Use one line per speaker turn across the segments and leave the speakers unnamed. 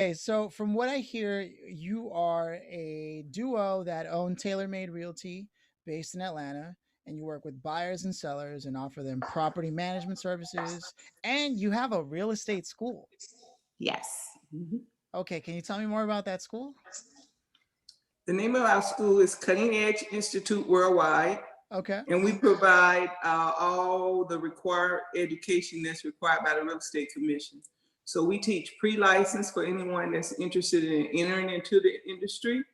Okay, so from what I hear, you are a duo that own TaylorMade Realty based in Atlanta, and you work with buyers and sellers and offer them property management services, and you have a real estate school.
Yes. Mhm.
Okay, can you tell me more about that school?
The name of our school is Cutting Edge Institute Worldwide,
Okay.
and we provide all the required education that's required by the Real Estate Commission. So we teach pre-license for anyone that's interested in entering into the industry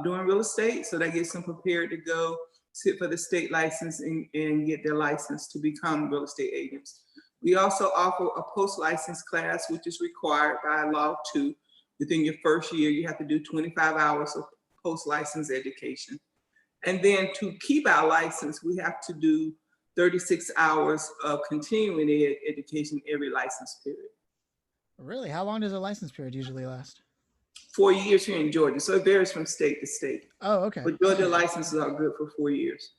doing real estate. So that gets them prepared to go sit for the state license and get their license to become real estate agents. We also offer a post-license class, which is required by law too. Within your first year, you have to do 25 hours of post-license education. And then to keep our license, we have to do 36 hours of continuing education every license period.
Really? How long does a license period usually last?
4 years here in Georgia, so it varies from state to state.
Oh, okay.
But Georgia
Okay.
licenses are good for 4 years.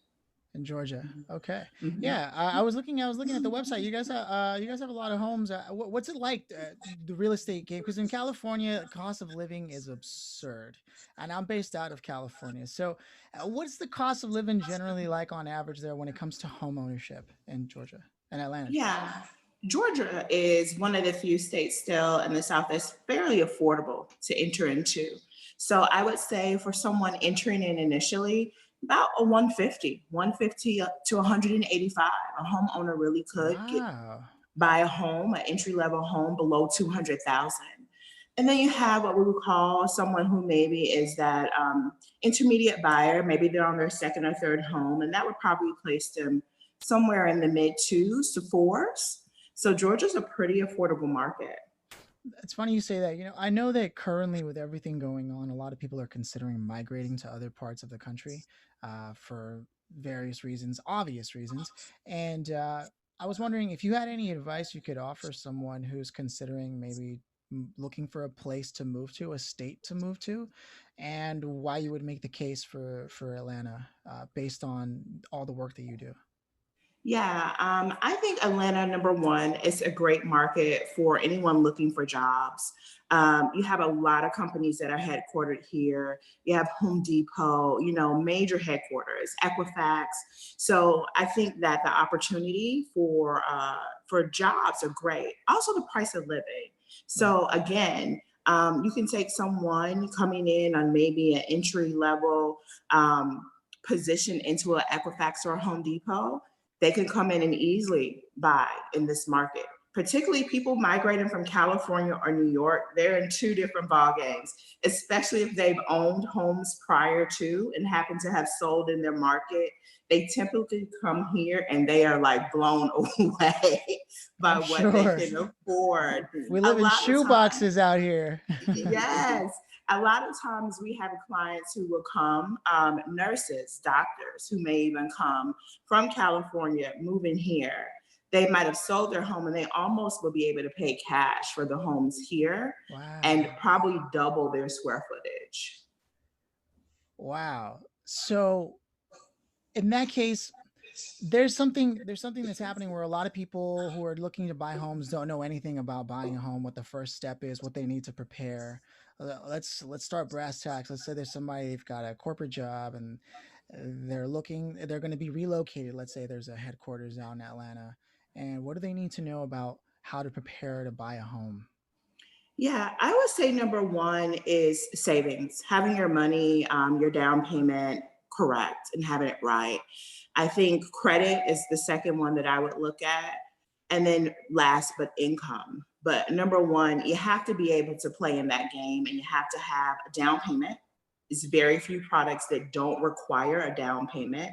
In Georgia. Okay.
Mhm.
Yeah, I was looking. I was looking at the website. You guys have a lot of homes. What's it like the real estate game? Because in California, cost of living is absurd, and I'm based out of California. So, what's the cost of living generally like on average there when it comes to home ownership in Georgia and Atlanta?
Yeah. Georgia is one of the few states still in the South that's fairly affordable to enter into. So I would say for someone entering in initially, about a 150 to 185. A homeowner really could get
Wow.
buy a home, an entry level home below 200,000. And then you have what we would call someone who maybe is that intermediate buyer. Maybe they're on their second or third home, and that would probably place them somewhere in the mid twos to fours. So Georgia's a pretty affordable market.
It's funny you say that. I know that currently, with everything going on, a lot of people are considering migrating to other parts of the country for various reasons, obvious reasons. And I was wondering if you had any advice you could offer someone who's considering maybe looking for a place to move to, a state to move to, and why you would make the case for Atlanta based on all the work that you do.
Yeah, I think Atlanta, number one, is a great market for anyone looking for jobs. You have a lot of companies that are headquartered here. You have Home Depot, major headquarters, Equifax. So I think that the opportunity for jobs are great. Also, the price of living.
Right.
So again, you can take someone coming in on maybe an entry level position into an Equifax or a Home Depot. They can come in and easily buy in this market. Particularly people migrating from California or New York, they're in two different ball games, especially if they've owned homes prior to and happen to have sold in their market. They typically come here and they are like blown away by
I'm
what they
sure.
can afford.
We
A
live in
lot of
shoe
times,
boxes out here.
yes. A lot of times we have clients who will come, nurses, doctors who may even come from California, moving here. They might have sold their home and they almost will be able to pay cash for the homes here and
Wow.
probably double their square footage.
Wow. So in that case, there's something that's happening where a lot of people who are looking to buy homes don't know anything about buying a home, what the first step is, what they need to prepare. Let's start brass tacks. Let's say there's somebody, they've got a corporate job and they're going to be relocated. Let's say there's a headquarters out in Atlanta. And what do they need to know about how to prepare to buy a home?
Yeah, I would say number one is savings, having your money, your down payment correct and having it right. I think credit is the second one that I would look at. And then last, but income. But number one, you have to be able to play in that game and you have to have a down payment. It's very few products that don't require a down payment.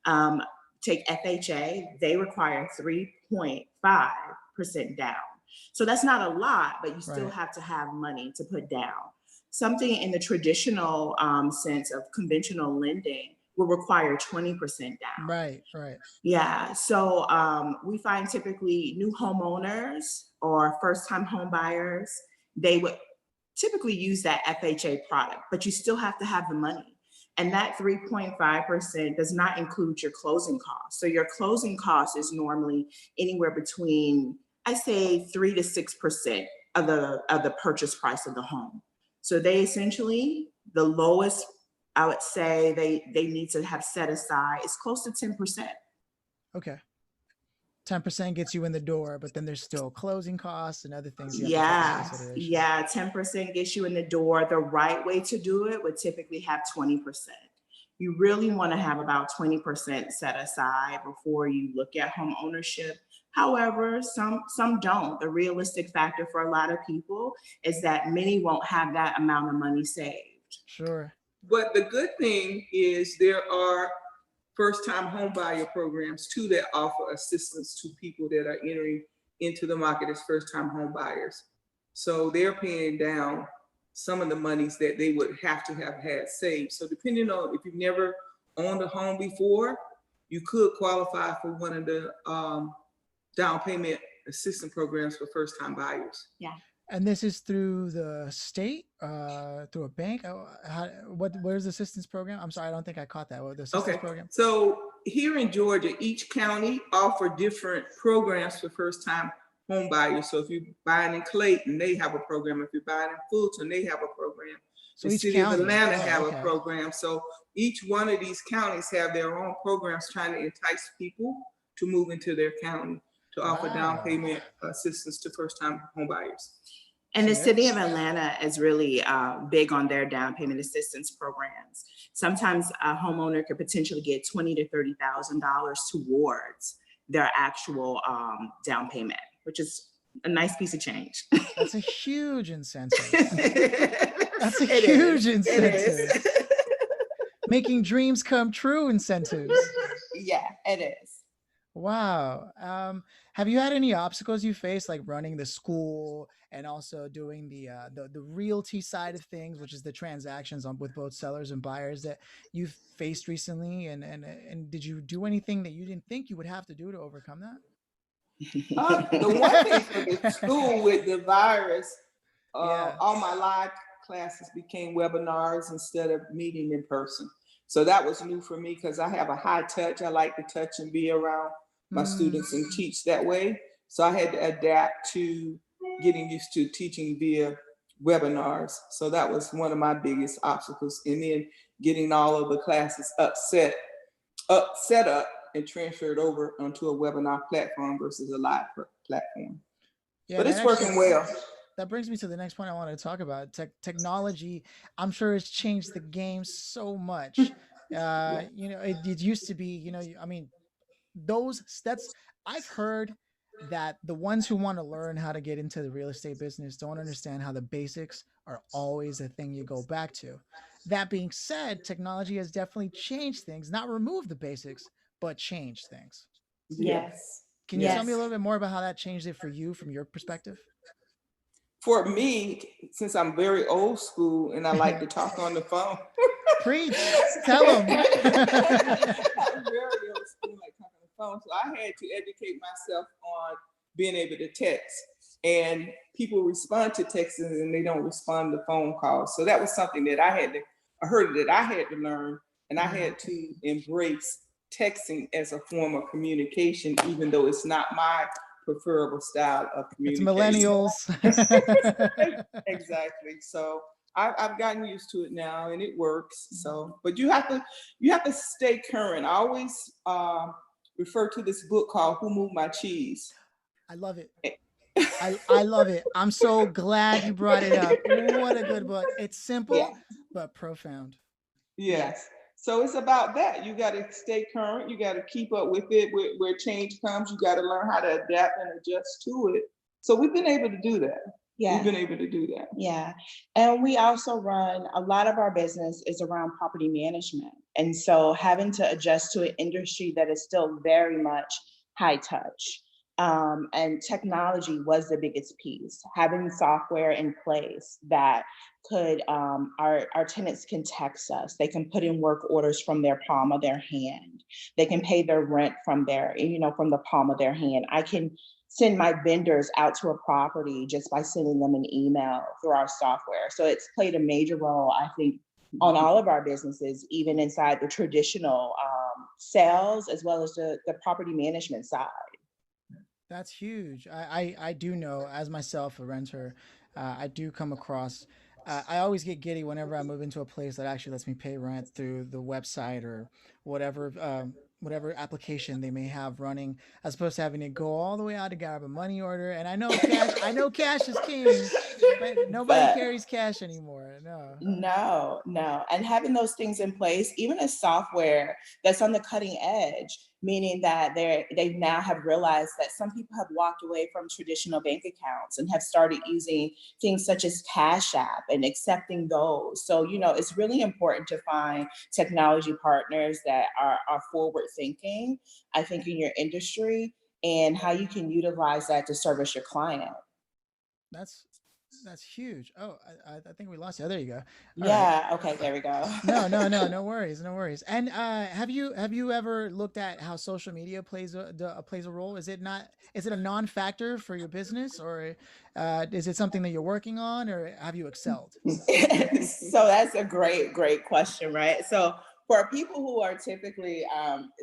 Um, Take FHA, they require 3.5% down. So that's not a lot, but you still
Right.
have to have money to put down. Something in the traditional sense of conventional lending will require 20% down.
Right. Right.
Yeah, so we find typically new homeowners or first time home buyers, they would typically use that FHA product, but you still have to have the money. And that 3.5% does not include your closing costs. So your closing cost is normally anywhere between, I say, 3 to 6% the purchase price of the home. So they essentially, the lowest I would say they need to have set aside is close to 10%.
Okay. 10% gets you in the door, but then there's still closing costs and other things you have to take into
Yeah,
consideration.
yeah, 10% gets you in the door. The right way to do it would typically have 20%. You really want to have about 20% set aside before you look at home ownership. However, some don't. The realistic factor for a lot of people is that many won't have that amount of money saved.
Sure.
But the good thing is there are first-time home buyer programs too that offer assistance to people that are entering into the market as first-time home buyers. So they're paying down some of the monies that they would have to have had saved. So depending on if you've never owned a home before, you could qualify for one of the down payment assistance programs for first-time buyers.
Yeah.
And this is through the state, through a bank. Where's the assistance program? I'm sorry, I don't think I caught that. What the assistance program?
So here in Georgia, each county offer different programs for first-time home buyers. So if you're buying in Clayton, they have a program. If you're buying in Fulton, they have a program.
So
the
each
city
county.
of Atlanta
Oh,
have
okay.
a program. So each one of these counties have their own programs trying to entice people to move into their county to offer down
Wow.
payment assistance to first-time home buyers.
And the city of Atlanta is really big on their down payment assistance programs. Sometimes a homeowner could potentially get $20,000 to $30,000 towards their actual down payment, which is a nice piece of change.
That's a huge incentive. That's a huge incentive. Making dreams come true incentives.
Yeah, it is.
Wow. Have you had any obstacles you faced, like running the school and also doing the realty side of things, which is the transactions with both sellers and buyers that you've faced recently? And did you do anything that you didn't think you would have to do to overcome that?
The one thing for the school with the virus,
Yeah.
all my live classes became webinars instead of meeting in person. So that was new for me because I have a high touch. I like to touch and be around my students and teach that way. So I had to adapt to getting used to teaching via webinars. So that was one of my biggest obstacles. And then getting all of the classes set up and transferred over onto a webinar platform versus a live platform.
Yeah,
but it's working well.
That brings me to the next point I wanted to talk about. Technology, I'm sure has changed the game so much. It used to be, I mean, that's I've heard that the ones who want to learn how to get into the real estate business don't understand how the basics are always a thing you go back to. That being said, technology has definitely changed things, not removed the basics, but changed things.
Yes.
Can you tell me a little bit more about how that changed it for you from your perspective?
For me, since I'm very old school and I like to talk on the phone.
Preach, tell them.
I'm very old school, like talking on the phone. So I had to educate myself on being able to text. And people respond to texts and they don't respond to phone calls. So that was something that I had to learn, and I had to embrace texting as a form of communication, even though it's not my preferable style of communication.
It's millennials.
Exactly. So I've gotten used to it now, and it works. So, but you have to stay current. I always refer to this book called "Who Moved My Cheese."
I love it. I love it. I'm so glad you brought it up. What a good book. It's simple, but profound.
Yes. So it's about that. You got to stay current. You got to keep up with it. Where change comes, you got to learn how to adapt and adjust to it. So we've been able to do that.
Yeah.
We've been able to do that.
Yeah. And we also run, a lot of our business is around property management. And so having to adjust to an industry that is still very much high touch. And technology was the biggest piece. Having software in place that could, our tenants can text us. They can put in work orders from their palm of their hand. They can pay their rent from from the palm of their hand. I can send my vendors out to a property just by sending them an email through our software. So it's played a major role, I think, on all of our businesses, even inside the traditional sales, as well as the property management side.
That's huge. I do know, as myself a renter, I do come across. I always get giddy whenever I move into a place that actually lets me pay rent through the website or whatever whatever application they may have running, as opposed to having to go all the way out to grab a money order. And I know cash is king, but nobody
But
carries cash anymore. No.
no, no. And having those things in place, even a software that's on the cutting edge, meaning that they now have realized that some people have walked away from traditional bank accounts and have started using things such as Cash App and accepting those. So, it's really important to find technology partners that are forward thinking, I think, in your industry and how you can utilize that to service your client.
That's that's huge. Oh, I think we lost you. Oh, there you go. All right.
Yeah, okay, there we go.
No worries, no worries. And have you ever looked at how social media plays a role? Is it a non-factor for your business, or is it something that you're working on, or have you excelled?
So that's a great, great question, right? So for people who are typically,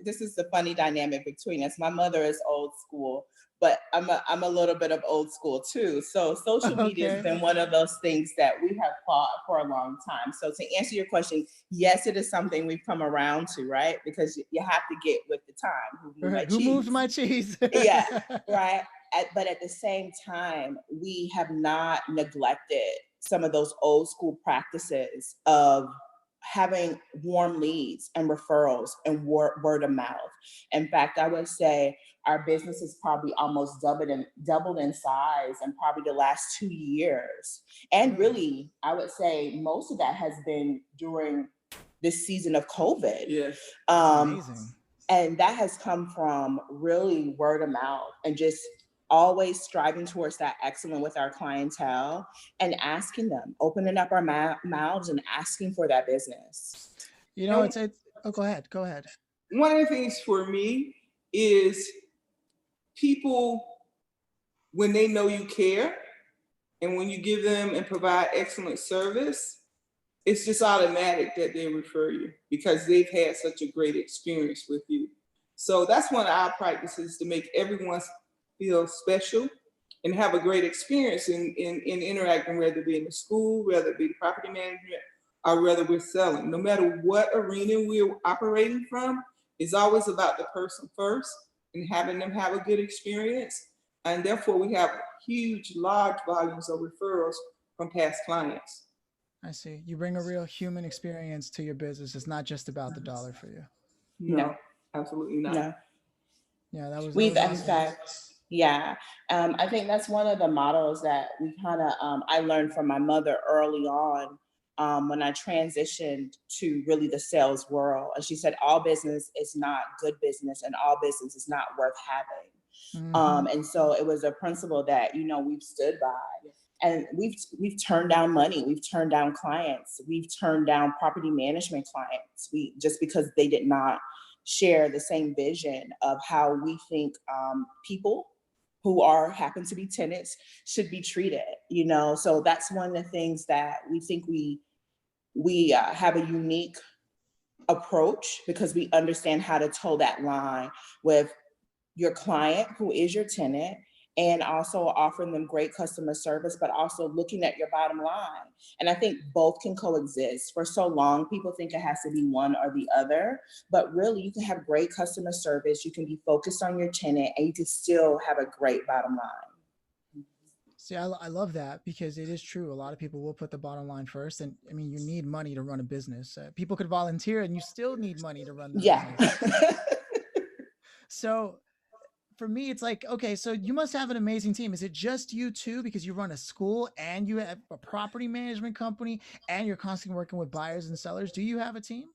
this is the funny dynamic between us. My mother is old school, but I'm a little bit of old school too. So social media has
Okay.
been one of those things that we have fought for a long time. So to answer your question, yes, it is something we've come around to, right? Because you have to get with the time. Who moved my
Who moved
cheese?
my cheese?
Yeah, right. But at the same time, we have not neglected some of those old school practices of having warm leads and referrals and word of mouth. In fact, I would say our business has probably almost doubled in size in probably the last 2 years. And
Really?
really, I would say most of that has been during this season of COVID.
Yes.
That's
Um,
amazing.
and that has come from really word of mouth and just always striving towards that excellence with our clientele and asking them, opening up our mouths and asking for that business.
You know,
And
it's. Oh, go ahead. Go ahead.
one of the things for me is people, when they know you care and when you give them and provide excellent service, it's just automatic that they refer you because they've had such a great experience with you. So that's one of our practices, to make everyone feel special and have a great experience in interacting, whether it be in the school, whether it be the property management, or whether we're selling. No matter what arena we're operating from, it's always about the person first and having them have a good experience. And therefore, we have huge, large volumes of referrals from past clients.
I see. You bring a real human experience to your business. It's not just about the dollar for you.
No,
No, absolutely not.
no.
Yeah, that
We've,
was
in
awesome.
fact, yeah. I think that's one of the models that we kind of, I learned from my mother early on, when I transitioned to really the sales world. And she said, all business is not good business and all business is not worth having.
Hmm.
And so it was a principle that, we've stood by. And we've turned down money, we've turned down clients, we've turned down property management clients. We just because they did not share the same vision of how we think people who are happen to be tenants should be treated. So that's one of the things that we think we have a unique approach because we understand how to toe that line with your client who is your tenant and also offering them great customer service, but also looking at your bottom line. And I think both can coexist. For so long, people think it has to be one or the other, but really you can have great customer service, you can be focused on your tenant, and you can still have a great bottom line.
See, I love that because it is true. A lot of people will put the bottom line first. And I mean, you need money to run a business. People could volunteer and you still need money to run the
Yeah.
business. So for me, it's like, okay, so you must have an amazing team. Is it just you two because you run a school and you have a property management company and you're constantly working with buyers and sellers? Do you have a team?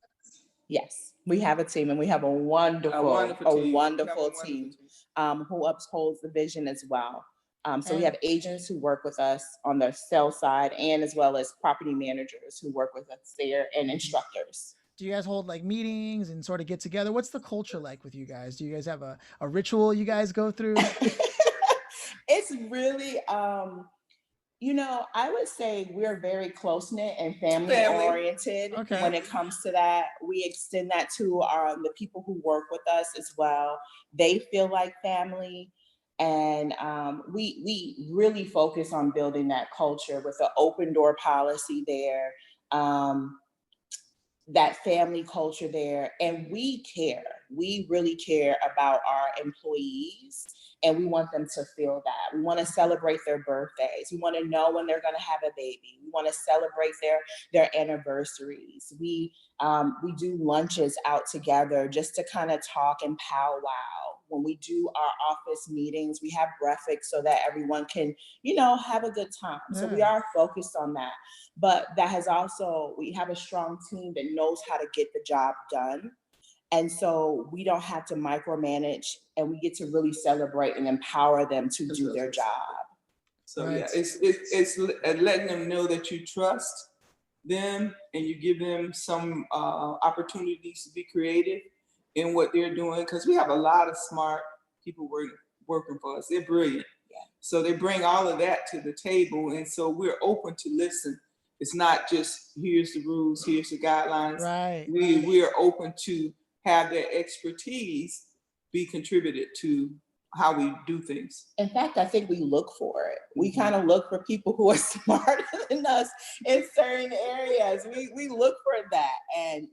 Yes, we have a team and we have a
A
wonderful,
wonderful
a
team. We have a
wonderful
wonderful
team
team.
who upholds the vision as well. So we
And
have agents who work with us on the sales side and as well as property managers who work with us there and instructors.
do you guys hold like meetings and sort of get together? What's the culture like with you guys? Do you guys have a ritual you guys go through?
It's really, I would say we're very close knit and family
Family.
oriented
Okay.
when it comes to that. We extend that to the people who work with us as well. They feel like family. And we really focus on building that culture with an open door policy there. Um, that family culture there, and we really care about our employees, and we want them to feel that. We want to celebrate their birthdays, we want to know when they're going to have a baby, we want to celebrate their anniversaries. We do lunches out together just to kind of talk and powwow. When we do our office meetings, we have breakfast so that everyone can, have a good time. So we
Yeah.
are focused on that. But that has also, we have a strong team that knows how to get the job done. And so we don't have to micromanage, and we get to really celebrate and empower them to do their job.
So yeah,
Right.
it's letting them know that you trust them and you give them some opportunities to be creative in what they're doing, because we have a lot of smart people working for us. They're brilliant.
Yeah.
So they bring all of that to the table, and so we're open to listen. It's not just here's the rules, here's the guidelines.
Right.
We are open to have their expertise be contributed to how we do things.
In fact, I think we look for it. We kind of look for people who are smarter than us in certain areas. We look for that, and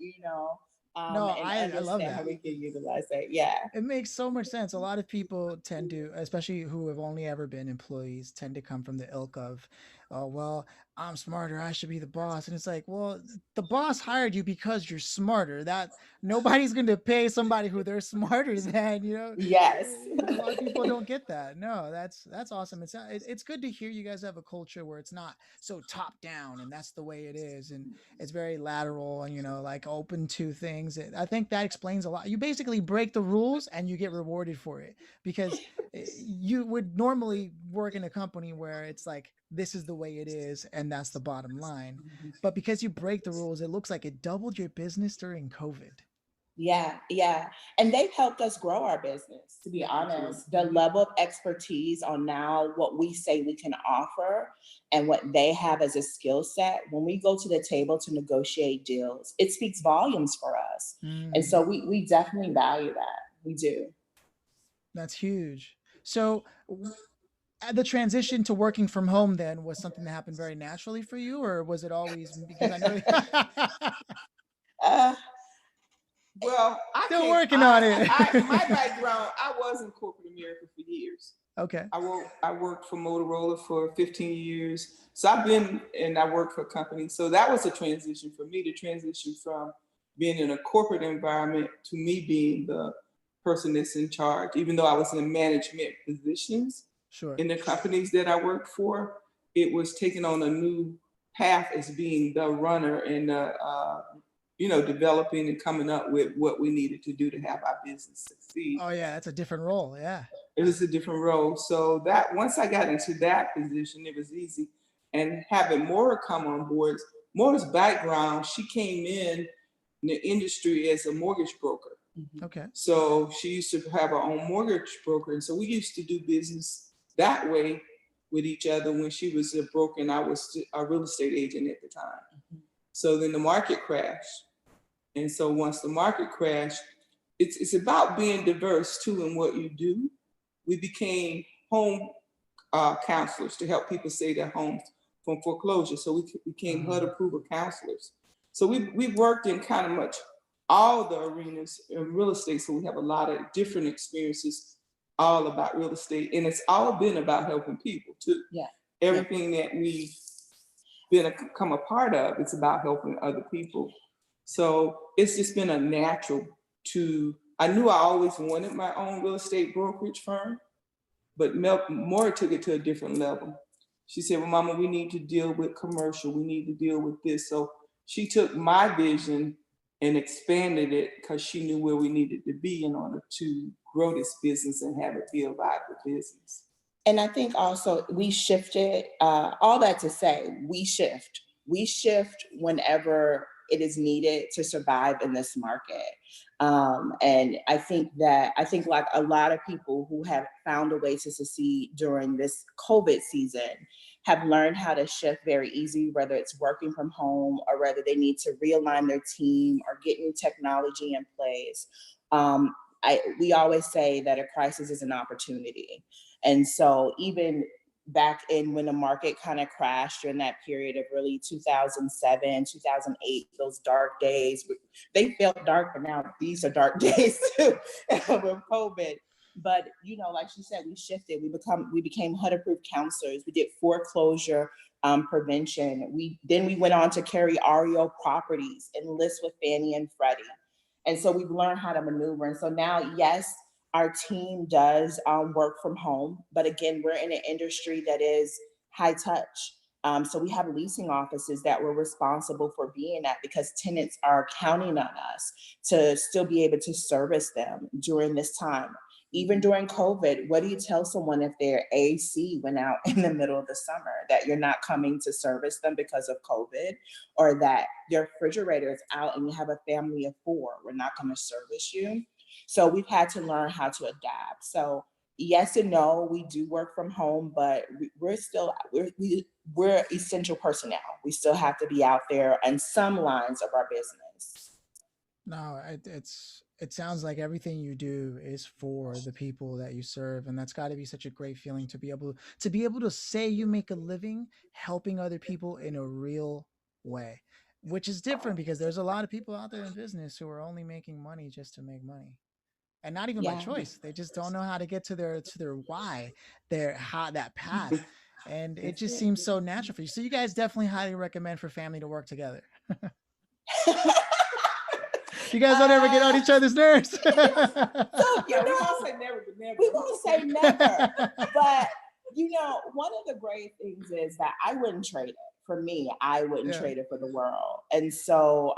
No,
and
I love
understand how
that.
we can utilize that. Yeah.
It makes so much sense. A lot of people tend to, especially who have only ever been employees, tend to come from the ilk of, oh, well, I'm smarter, I should be the boss. And it's like, well, the boss hired you because you're smarter. That nobody's going to pay somebody who they're smarter than,
Yes.
A lot of people don't get that. No, that's awesome. It's good to hear you guys have a culture where it's not so top down and that's the way it is, and it's very lateral and like open to things. I think that explains a lot. You basically break the rules and you get rewarded for it, because you would normally work in a company where it's like this is the way it is and that's the bottom line. But because you break the rules, it looks like it doubled your business during COVID.
Yeah, yeah. And they've helped us grow our business, to be honest. The level of expertise on now what we say we can offer and what they have as a skill set, when we go to the table to negotiate deals, it speaks volumes for us. And
Mm,
so we definitely value that. We do.
that's huge. So the transition to working from home then was something that happened very naturally for you, or was it always, because I know
uh,
Well, I
still
came.
working on it.
My background. I was in corporate America for years.
Okay.
I worked for Motorola for 15 years. So I've been, and I worked for a company. So that was a transition for me, to transition from being in a corporate environment to me being the person that's in charge. Even though I was in management positions
Sure.
in the companies that I worked for, it was taking on a new path as being the runner and developing and coming up with what we needed to do to have our business succeed.
Oh yeah, that's a different role. Yeah.
It was a different role. So that once I got into that position, it was easy. And having Moira come on board, Moira's background, she came in the industry as a mortgage broker.
Okay.
So she used to have her own mortgage broker. And so we used to do business that way with each other when she was a broker and I was a real estate agent at the time. So then the market crashed. And so once the market crashed, it's about being diverse too in what you do. We became home counselors to help people save their homes from foreclosure. So we became HUD approval counselors. So we've worked in kind of much all the arenas in real estate. So we have a lot of different experiences all about real estate. And it's all been about helping people too.
Yeah.
Everything that we've become a part of, it's about helping other people. So it's just been a natural I knew I always wanted my own real estate brokerage firm, but Moira took it to a different level. She said, well, Mama, we need to deal with commercial. We need to deal with this. So she took my vision and expanded it because she knew where we needed to be in order to grow this business and have it be a viable business.
And I think also we shifted, all that to say, we shift. We shift whenever it is needed to survive in this market. And I think like a lot of people who have found a way to succeed during this COVID season have learned how to shift very easy, whether it's working from home or whether they need to realign their team or get new technology in place. We always say that a crisis is an opportunity. And so even back in when the market kind of crashed during that period of really 2007, 2008, those dark days, they felt dark, but now these are dark days too with COVID. But like she said, we shifted. We became HUD-approved counselors. We did foreclosure prevention. We went on to carry REO properties and list with Fannie and Freddie. And so we've learned how to maneuver. And so now, yes, our team does work from home, but again, we're in an industry that is high touch. So we have leasing offices that we're responsible for being at because tenants are counting on us to still be able to service them during this time. Even during COVID, what do you tell someone if their AC went out in the middle of the summer, that you're not coming to service them because of COVID, or that your refrigerator is out and you have a family of 4, we're not going to service you? So we've had to learn how to adapt. So yes and no, we do work from home, but we're essential personnel. We still have to be out there on some lines of our business.
No, it sounds like everything you do is for the people that you serve, and that's got to be such a great feeling to be able to say you make a living helping other people in a real way, which is different because there's a lot of people out there in business who are only making money just to make money, and not even by
Yeah.
choice. They just don't know how to get to their why, their how that path, and it
That's
just
it.
seems so natural for you. So you guys definitely highly recommend for family to work together. You guys don't ever get on
uh,
each other's nerves.
so
Yeah, we don't say never, but never.
we won't say never, but one of the great things is that I wouldn't trade it. For me, I wouldn't
Yeah.
trade it for the world. And so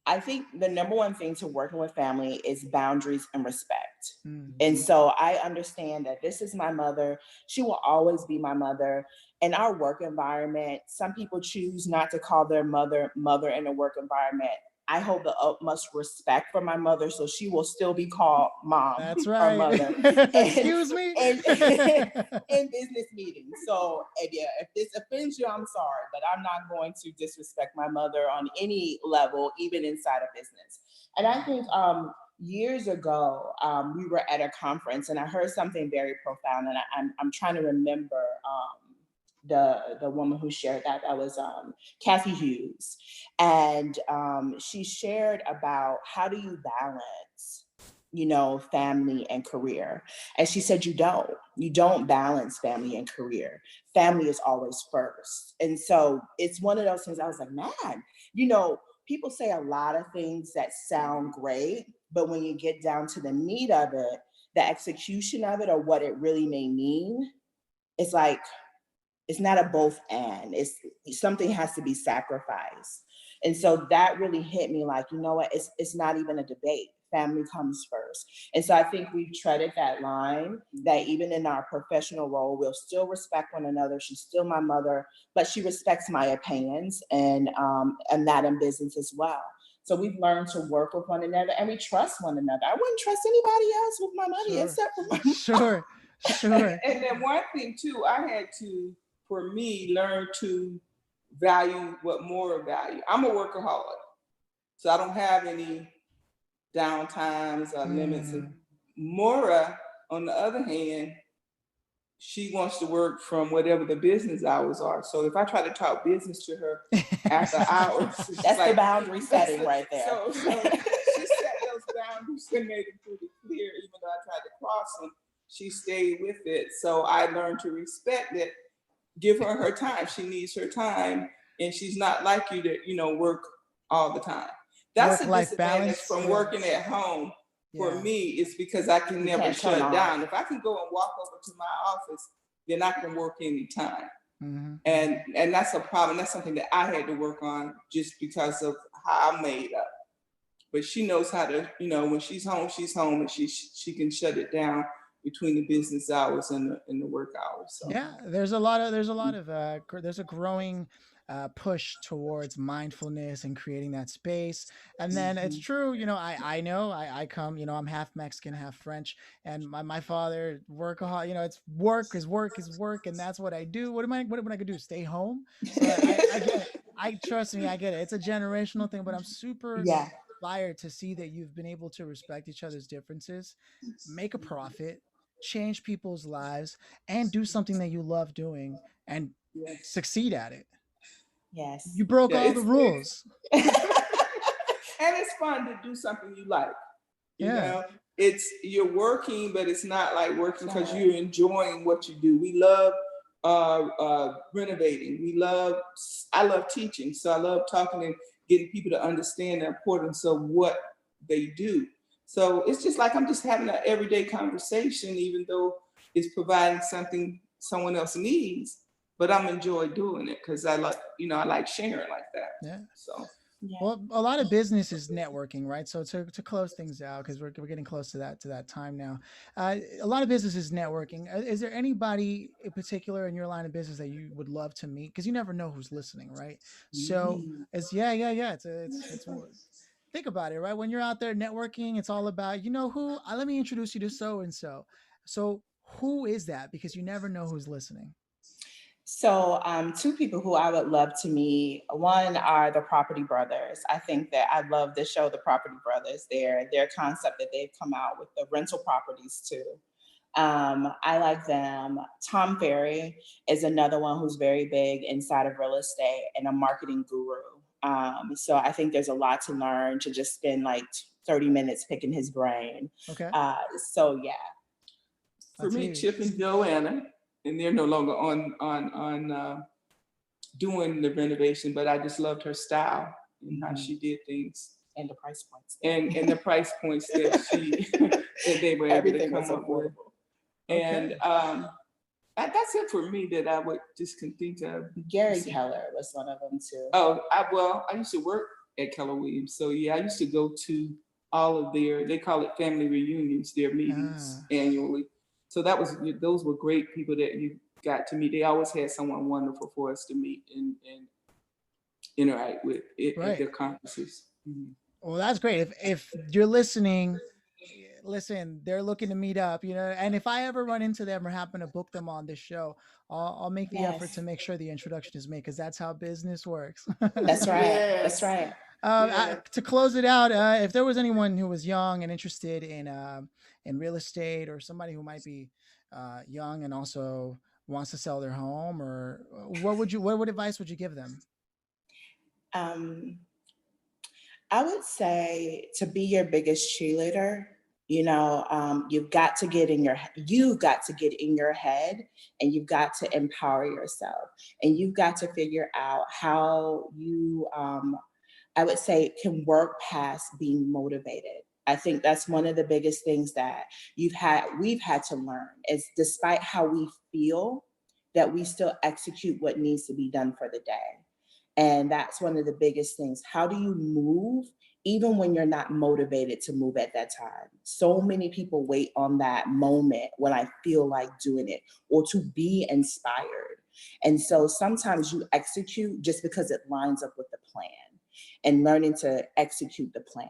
I think the number one thing to working with family is boundaries and respect.
Mm.
And so I understand that this is my mother. She will always be my mother. In our work environment, some people choose not to call their mother in a work environment. I hold the utmost respect for my mother, so she will still be called mom
That's
or
right.
mother and,
Excuse me.
and in business meetings. So yeah, if this offends you, I'm sorry, but I'm not going to disrespect my mother on any level, even inside of business. And I think years ago, we were at a conference and I heard something very profound, and I'm trying to remember the woman who shared that. That was Kathy Hughes, and she shared about how do you balance, family and career. And she said, you don't balance family and career. Family is always first. And so it's one of those things I was like, man, people say a lot of things that sound great, but when you get down to the meat of it, the execution of it, or what it really may mean, it's like, it's not a both and. It's something has to be sacrificed. And so that really hit me like, you know what, it's not even a debate. Family comes first. And so I think we've treaded that line that even in our professional role, we'll still respect one another. She's still my mother, but she respects my opinions, and that in business as well. So we've learned to work with one another and we trust one another. I wouldn't trust anybody else with my money
Sure.
except for my mom.
Sure. Sure.
And then one thing too, I had to, for me, learn to value what more value. I'm a workaholic, so I don't have any downtimes or limits. And
Mm.
Moira, on the other hand, she wants to work from whatever the business hours are. So if I try to talk business to her after hours,
That's like, the boundary setting right there.
So she set those boundaries and made them pretty clear. Even though I tried to cross them, she stayed with it. So I learned to respect it. Give her time. She needs her time, and she's not like you to work all the time. That's a
Work-life
disadvantage
balance.
from working at home. For
Yeah.
me, it's because I can never shut
off.
down. If I can go and walk over to my office, then I can work anytime.
Mm-hmm.
And that's a problem. That's something that I had to work on just because of how I'm made up. But she knows how to, when she's home, and she can shut it down between the business hours and the work hours. So.
Yeah, there's a growing push towards mindfulness and creating that space. And then it's true, I know I come, I'm half Mexican, half French, and my father workaholic. It's work is work is work, and that's what I do. What am I gonna do? Stay home? So I get it. I trust me, I get it. It's a generational thing, but I'm super
Yeah.
inspired to see that you've been able to respect each other's differences, make a profit, change people's lives, and do something that you love doing and
Yes.
succeed at it.
Yes.
You broke
Yeah,
all the
it's
rules.
and it's fun to do something you like. You
Yeah.
know, it's you're working, but it's not like working because
Right.
you're enjoying what you do. We love renovating. I love teaching, so I love talking and getting people to understand the importance of what they do. So it's just like I'm just having an everyday conversation, even though it's providing something someone else needs. But I'm enjoy doing it because I like sharing like that.
Yeah.
So
Yeah.
Well, a lot of business is networking, right? So to close things out, because we're getting close to that time now. A lot of business is networking. Is there anybody in particular in your line of business that you would love to meet? Because you never know who's listening, right? So
Mm.
it's yeah. It's think about it, right? When you're out there networking, it's all about you know who. Let me introduce you to so and so. So who is that? Because you never know who's listening.
So, two people who I would love to meet. One are the Property Brothers. I think that I love the show, The Property Brothers. Their concept that they've come out with the rental properties too. I like them. Tom Ferry is another one who's very big inside of real estate and a marketing guru. So I think there's a lot to learn to just spend like 30 minutes picking his brain.
Okay,
Uh, so yeah.
for
that's
me,
huge.
Chip and Joanna, and they're no longer on doing the renovation, but I just loved her style and how she did things
And the price points.
and the price points that she that they were able to
Everything was
come up with.
affordable.
And
Okay.
that's it for me that I would just can think of.
Gary Keller was one of them too.
Oh, I used to work at Keller Williams, so yeah, I used to go to all of they call it family reunions, their meetings
Ah,
annually. So those were great people that you got to meet. They always had someone wonderful for us to meet and interact with at
right.
their conferences. Mhm.
Well, that's great. If you're listening, listen, they're looking to meet up, you know. And if I ever run into them or happen to book them on this show, I'll make the effort to
Yes,
make sure the introduction is made because that's how business works.
that's right. That's
Yes,
right.
yes.
To close it out, if there was anyone who was young and interested in real estate, or somebody who might be young and also wants to sell their home, or what advice would you give them?
Um, I would say to be your biggest cheerleader. You know, you've got to get in your head, and you've got to empower yourself, and you've got to figure out how you I would say can work past being motivated. I think that's one of the biggest things that we've had to learn is despite how we feel, that we still execute what needs to be done for the day. And that's one of the biggest things. How do you move even when you're not motivated to move at that time? So many people wait on that moment when I feel like doing it or to be inspired. And so sometimes you execute just because it lines up with the plan and learning to execute the plan.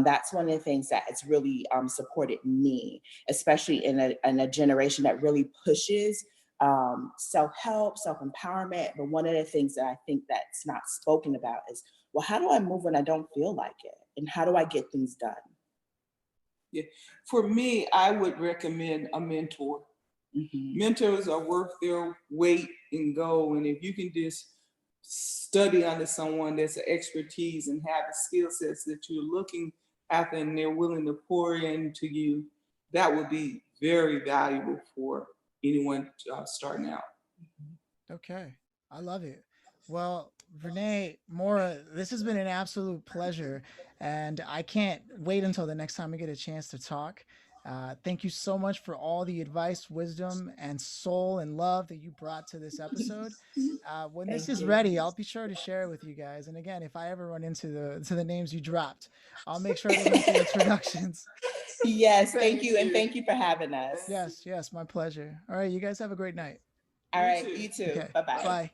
That's one of the things that has really supported me, especially in a generation that really pushes self-help, self-empowerment. But one of the things that I think that's not spoken about is, well, how do I move when I don't feel like it? And how do I get things done?
Yeah. For me, I would recommend a mentor.
Mhm.
Mentors are worth their weight in gold. And if you can just study under someone that's an expertise and have the skill sets that you're looking after and they're willing to pour into you, that would be very valuable for anyone starting out.
Okay. I love it. Well, Renee, Maura, this has been an absolute pleasure. And I can't wait until the next time we get a chance to talk. Thank you so much for all the advice, wisdom, and soul and love that you brought to this episode. When this
Thank
is
you.
ready, I'll be sure to share it with you guys. And again, if I ever run into the names you dropped, I'll make sure to make the introductions.
Yes, thank
Thank
you. And
you.
thank you for having us.
Yes, yes, my pleasure. All right, you guys have a great night.
All
You
right,
too.
you too.
Okay,
Bye bye.
Bye.
bye.